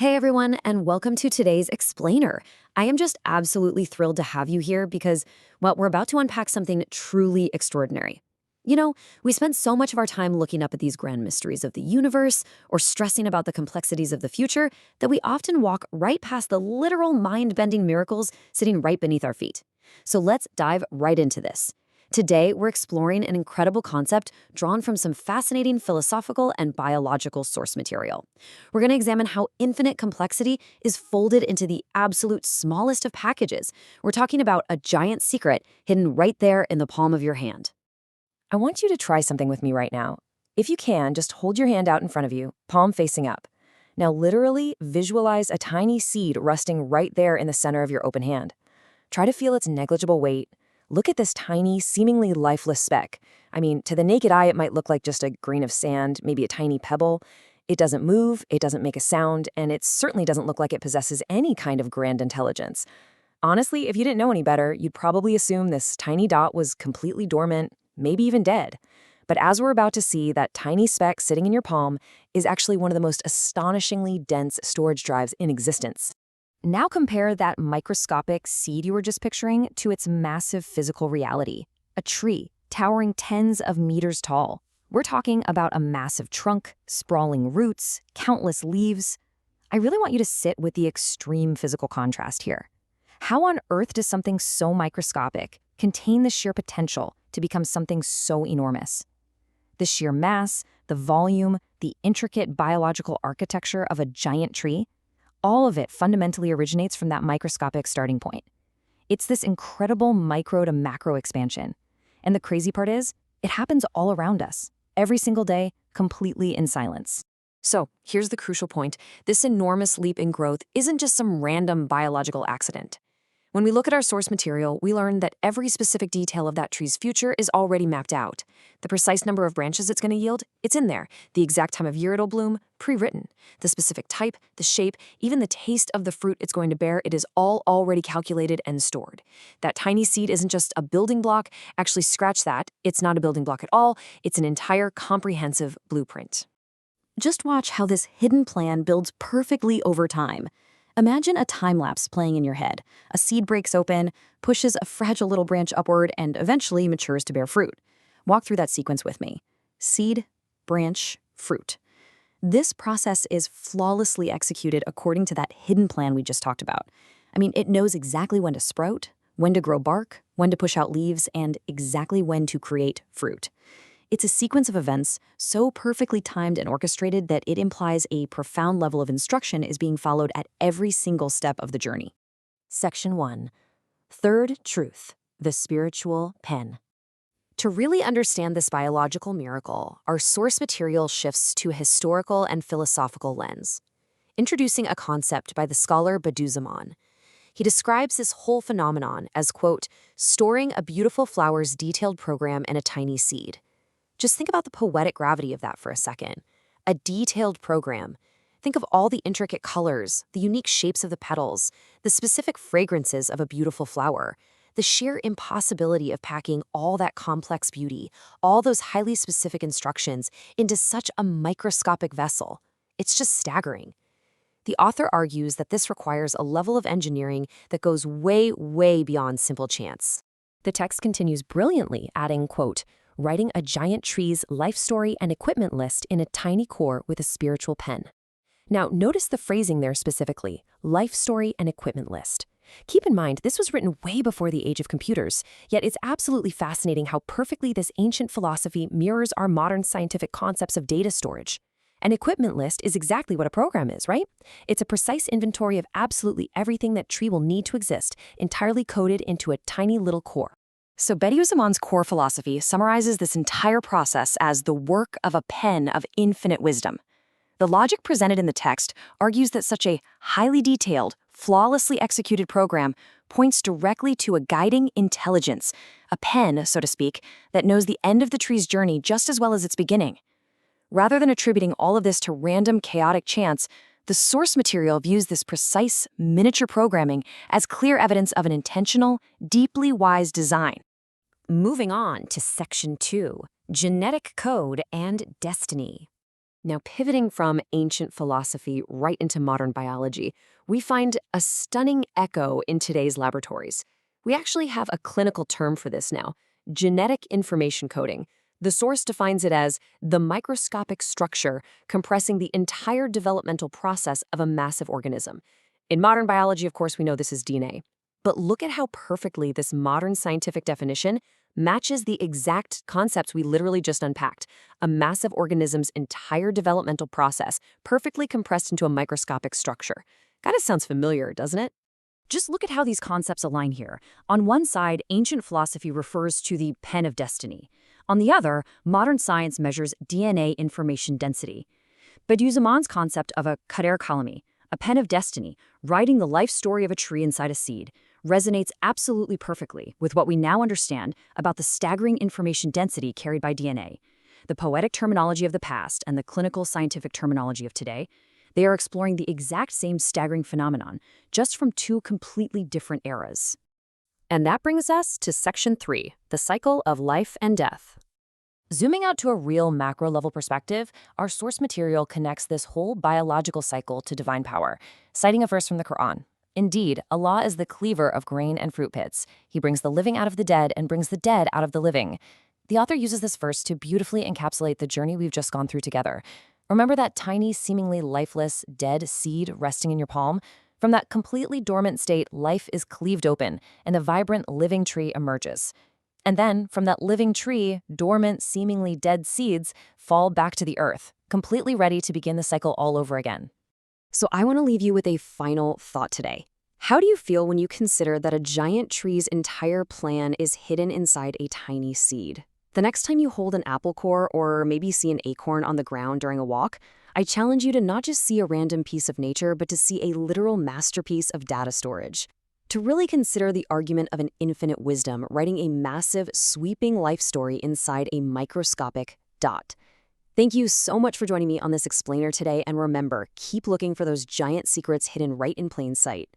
Hey everyone, and welcome to today's Explainer. I am just absolutely thrilled to have you here because, well, we're about to unpack something truly extraordinary. You know, we spend so much of our time looking up at these grand mysteries of the universe or stressing about the complexities of the future that we often walk right past the literal mind-bending miracles sitting right beneath our feet. So let's dive right into this. Today, we're exploring an incredible concept drawn from some fascinating philosophical and biological source material. We're going to examine how infinite complexity is folded into the absolute smallest of packages. We're talking about a giant secret hidden right there in the palm of your hand. I want you to try something with me right now. If you can, just hold your hand out in front of you, palm facing up. Now literally visualize a tiny seed resting right there in the center of your open hand. Try to feel its negligible weight. Look at this tiny, seemingly lifeless speck. I mean, to the naked eye, it might look like just a grain of sand, maybe a tiny pebble. It doesn't move, it doesn't make a sound, and it certainly doesn't look like it possesses any kind of grand intelligence. Honestly, if you didn't know any better, you'd probably assume this tiny dot was completely dormant, maybe even dead. But as we're about to see, that tiny speck sitting in your palm is actually one of the most astonishingly dense storage drives in existence. Now compare that microscopic seed you were just picturing to its massive physical reality, a tree towering tens of meters tall. We're talking about a massive trunk, sprawling roots, countless leaves. I really want you to sit with the extreme physical contrast here. How on earth does something so microscopic contain the sheer potential to become something so enormous? The sheer mass, the volume, the intricate biological architecture of a giant tree, all of it fundamentally originates from that microscopic starting point. It's this incredible micro to macro expansion. And the crazy part is, it happens all around us, every single day, completely in silence. So, here's the crucial point. This enormous leap in growth isn't just some random biological accident. When we look at our source material, we learn that every specific detail of that tree's future is already mapped out. The precise number of branches it's going to yield, it's in there. The exact time of year it'll bloom, pre-written. The specific type, the shape, even the taste of the fruit it's going to bear, it is all already calculated and stored. That tiny seed isn't just a building block. Actually, scratch that. It's not a building block at all. It's an entire comprehensive blueprint. Just watch how this hidden plan builds perfectly over time. Imagine a time-lapse playing in your head. A seed breaks open, pushes a fragile little branch upward, and eventually matures to bear fruit. Walk through that sequence with me. Seed, branch, fruit. This process is flawlessly executed according to that hidden plan we just talked about. I mean, it knows exactly when to sprout, when to grow bark, when to push out leaves, and exactly when to create fruit. It's a sequence of events so perfectly timed and orchestrated that it implies a profound level of instruction is being followed at every single step of the journey. Section 1. Third truth, the spiritual pen. To really understand this biological miracle, our source material shifts to a historical and philosophical lens. Introducing a concept by the scholar Badiou-Zaman. He describes this whole phenomenon as, quote, storing a beautiful flower's detailed program in a tiny seed. Just think about the poetic gravity of that for a second. A detailed program. Think of all the intricate colors, the unique shapes of the petals, the specific fragrances of a beautiful flower, the sheer impossibility of packing all that complex beauty, all those highly specific instructions into such a microscopic vessel. It's just staggering. The author argues that this requires a level of engineering that goes way, way beyond simple chance. The text continues brilliantly, adding, quote, writing a giant tree's life story and equipment list in a tiny core with a spiritual pen. Now, notice the phrasing there specifically, life story and equipment list. Keep in mind, this was written way before the age of computers, yet it's absolutely fascinating how perfectly this ancient philosophy mirrors our modern scientific concepts of data storage. An equipment list is exactly what a program is, right? It's a precise inventory of absolutely everything that tree will need to exist, entirely coded into a tiny little core. So Badiou-Zaman's core philosophy summarizes this entire process as the work of a pen of infinite wisdom. The logic presented in the text argues that such a highly detailed, flawlessly executed program points directly to a guiding intelligence, a pen, so to speak, that knows the end of the tree's journey just as well as its beginning. Rather than attributing all of this to random, chaotic chance, the source material views this precise, miniature programming as clear evidence of an intentional, deeply wise design. Moving on to Section 2, Genetic Code and Destiny. Now, pivoting from ancient philosophy right into modern biology, we find a stunning echo in today's laboratories. We actually have a clinical term for this now: genetic information coding. The source defines it as the microscopic structure compressing the entire developmental process of a massive organism. In modern biology, of course, we know this is DNA. But look at how perfectly this modern scientific definition matches the exact concepts we literally just unpacked: a massive organism's entire developmental process, perfectly compressed into a microscopic structure. Kind of sounds familiar, doesn't it? Just look at how these concepts align here. On one side, ancient philosophy refers to the pen of destiny. On the other, modern science measures DNA information density. Bediüzzaman's concept of a kader kalemi, a pen of destiny, writing the life story of a tree inside a seed, resonates absolutely perfectly with what we now understand about the staggering information density carried by DNA. The poetic terminology of the past and the clinical scientific terminology of today, they are exploring the exact same staggering phenomenon, just from two completely different eras. And that brings us to Section 3, the cycle of life and death. Zooming out to a real macro-level perspective, our source material connects this whole biological cycle to divine power, citing a verse from the Qur'an. Indeed, Allah is the cleaver of grain and fruit pits. He brings the living out of the dead and brings the dead out of the living. The author uses this verse to beautifully encapsulate the journey we've just gone through together. Remember that tiny, seemingly lifeless, dead seed resting in your palm? From that completely dormant state, life is cleaved open, and the vibrant, living tree emerges. And then, from that living tree, dormant, seemingly dead seeds fall back to the earth, completely ready to begin the cycle all over again. So I want to leave you with a final thought today. How do you feel when you consider that a giant tree's entire plan is hidden inside a tiny seed? The next time you hold an apple core or maybe see an acorn on the ground during a walk, I challenge you to not just see a random piece of nature, but to see a literal masterpiece of data storage. To really consider the argument of an infinite wisdom writing a massive, sweeping life story inside a microscopic dot. Thank you so much for joining me on this explainer today, and remember, keep looking for those giant secrets hidden right in plain sight.